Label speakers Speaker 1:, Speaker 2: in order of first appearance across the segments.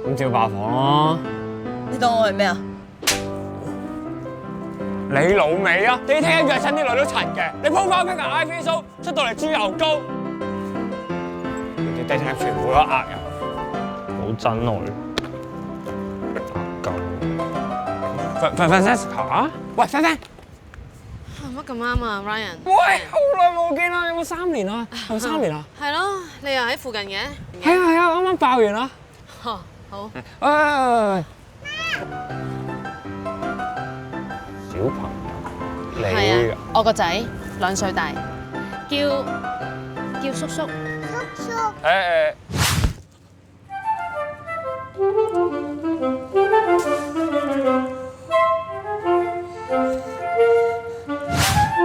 Speaker 1: 咁照爆房咯。
Speaker 2: 你當我係咩啊？
Speaker 1: 你老味啊！你聽約親啲女都塵嘅，你鋪翻屋企個 iPhone 蘇出到嚟豬油膏，啲 dating app 全部都呃人，
Speaker 3: 好真愛，夠。
Speaker 1: Francesca，喂 Fan，
Speaker 4: 乜咁啱啊，Ryan？
Speaker 1: 喂，好耐冇見啦，有冇3年啊？係咪3年啊？
Speaker 4: 係咯，你又喺附近嘅？
Speaker 1: 係啊，啱啱爆完啦。
Speaker 4: 呵，好。
Speaker 1: 喂，
Speaker 3: 小朋友，你
Speaker 4: 係啊，我個仔2歲大，叫叔叔。
Speaker 1: 誒，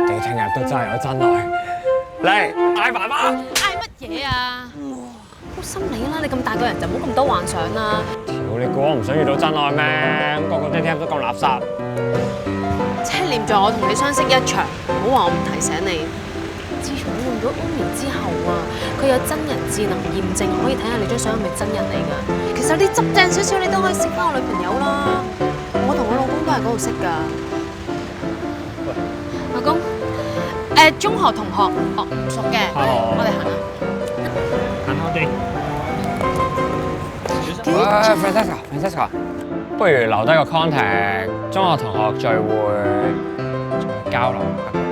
Speaker 1: 你聽日都真係有真愛，嚟嗌爸爸。
Speaker 4: 嗌乜嘢啊？好心你啦，你咁大個人就唔好咁多幻想啦。
Speaker 1: 屌，你估我唔想遇到真愛咩？個個 dating app 都咁垃圾。
Speaker 4: 即係念在我同你相識一場，唔好話我唔提醒你。自從你用咗 Umi 之後啊，佢有真人智能驗證，可以睇下你張相係咪真人嚟㗎。其實你執正少少，你都可以識翻我女朋友啦。我同我老公都係嗰度識㗎。老公，中學同學，唔熟嘅，我哋行啦。
Speaker 3: 行我哋。
Speaker 1: Francesca，不如留低個 contact，中學同學聚會再交流下。